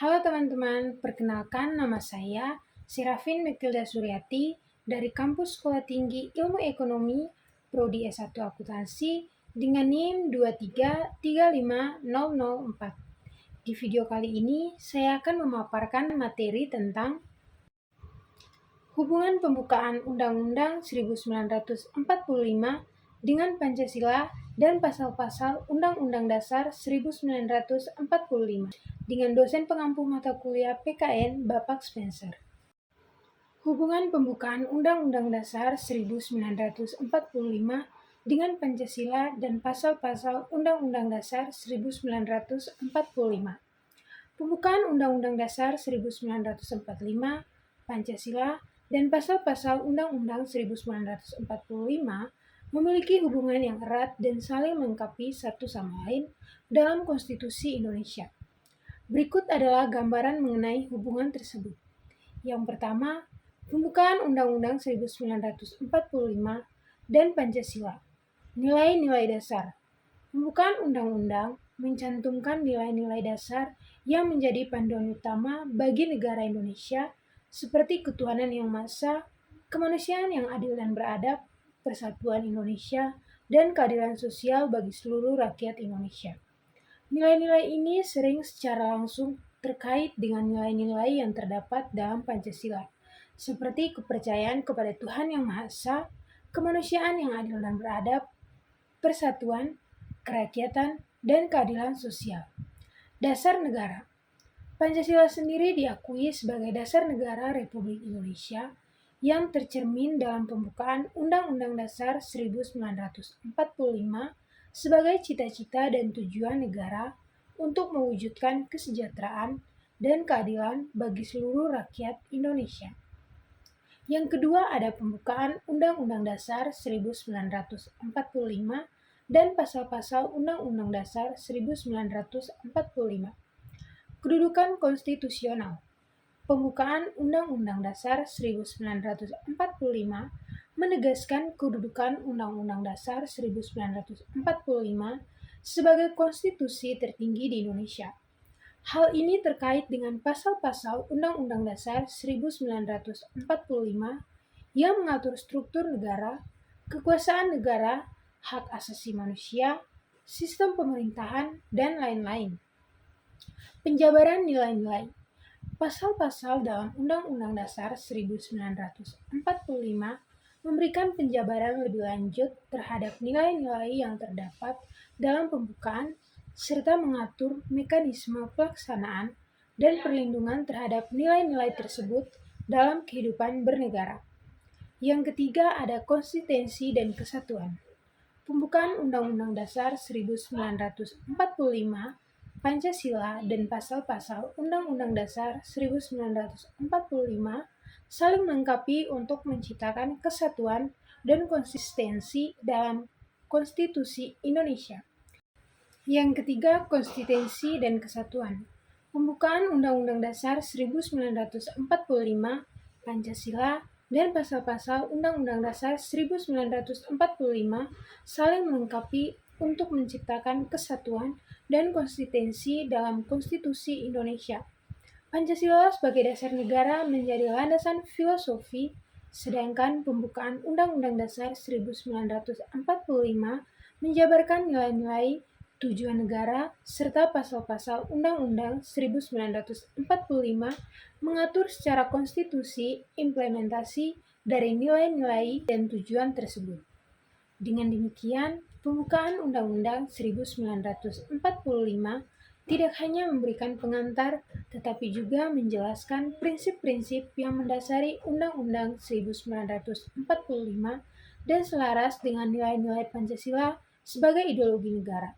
Halo teman-teman, perkenalkan nama saya Serafin Mekilda Suryati dari Kampus Sekolah Tinggi Ilmu Ekonomi Prodi S1 Akuntansi dengan NIM 2335004. Di video kali ini, saya akan memaparkan materi tentang hubungan pembukaan Undang-Undang 1945 dengan Pancasila dan pasal-pasal Undang-Undang Dasar 1945 dengan dosen pengampu mata kuliah PKN Bapak Spencer. Hubungan pembukaan Undang-Undang Dasar 1945 dengan Pancasila dan pasal-pasal Undang-Undang Dasar 1945. Pembukaan Undang-Undang Dasar 1945, Pancasila, dan pasal-pasal Undang-Undang 1945 memiliki hubungan yang erat dan saling melengkapi satu sama lain dalam Konstitusi Indonesia. Berikut adalah gambaran mengenai hubungan tersebut. Yang pertama, pembukaan Undang-Undang 1945 dan Pancasila. Nilai-nilai dasar. Pembukaan undang-undang mencantumkan nilai-nilai dasar yang menjadi panduan utama bagi negara Indonesia seperti ketuhanan yang maha esa, kemanusiaan yang adil dan beradab, persatuan Indonesia, dan keadilan sosial bagi seluruh rakyat Indonesia. Nilai-nilai ini sering secara langsung terkait dengan nilai-nilai yang terdapat dalam Pancasila, seperti kepercayaan kepada Tuhan yang Maha Esa, kemanusiaan yang adil dan beradab, persatuan, kerakyatan, dan keadilan sosial. Dasar negara. Pancasila sendiri diakui sebagai dasar negara Republik Indonesia yang tercermin dalam pembukaan Undang-Undang Dasar 1945 sebagai cita-cita dan tujuan negara untuk mewujudkan kesejahteraan dan keadilan bagi seluruh rakyat Indonesia. Yang kedua ada pembukaan Undang-Undang Dasar 1945 dan pasal-pasal Undang-Undang Dasar 1945. Kedudukan konstitusional. Pembukaan Undang-Undang Dasar 1945 menegaskan kedudukan Undang-Undang Dasar 1945 sebagai konstitusi tertinggi di Indonesia. Hal ini terkait dengan pasal-pasal Undang-Undang Dasar 1945 yang mengatur struktur negara, kekuasaan negara, hak asasi manusia, sistem pemerintahan, dan lain-lain. Penjabaran nilai-nilai. Pasal-pasal dalam Undang-Undang Dasar 1945 memberikan penjabaran lebih lanjut terhadap nilai-nilai yang terdapat dalam pembukaan serta mengatur mekanisme pelaksanaan dan perlindungan terhadap nilai-nilai tersebut dalam kehidupan bernegara. Yang ketiga ada konsistensi dan kesatuan. Pembukaan Undang-Undang Dasar 1945, Pancasila, dan pasal-pasal Undang-Undang Dasar 1945 saling melengkapi untuk menciptakan kesatuan dan konsistensi dalam Konstitusi Indonesia. Yang ketiga, konsistensi dan kesatuan. Pembukaan Undang-Undang Dasar 1945, Pancasila, dan pasal-pasal Undang-Undang Dasar 1945 saling melengkapi untuk menciptakan kesatuan dan konsistensi dalam Konstitusi Indonesia. Pancasila sebagai dasar negara menjadi landasan filosofi, sedangkan pembukaan Undang-Undang Dasar 1945 menjabarkan nilai-nilai tujuan negara serta pasal-pasal Undang-Undang 1945 mengatur secara konstitusi implementasi dari nilai-nilai dan tujuan tersebut. Dengan demikian, pembukaan Undang-Undang 1945 tidak hanya memberikan pengantar, tetapi juga menjelaskan prinsip-prinsip yang mendasari Undang-Undang 1945 dan selaras dengan nilai-nilai Pancasila sebagai ideologi negara.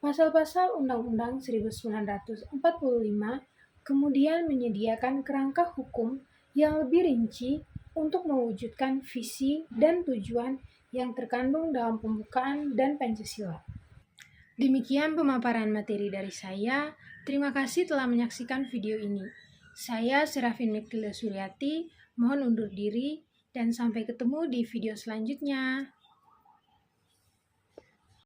Pasal-pasal Undang-Undang 1945 kemudian menyediakan kerangka hukum yang lebih rinci untuk mewujudkan visi dan tujuan yang terkandung dalam pembukaan dan Pancasila. Demikian pemaparan materi dari saya. Terima kasih telah menyaksikan video ini. Saya Serafin Mekilda Suryati, mohon undur diri dan sampai ketemu di video selanjutnya.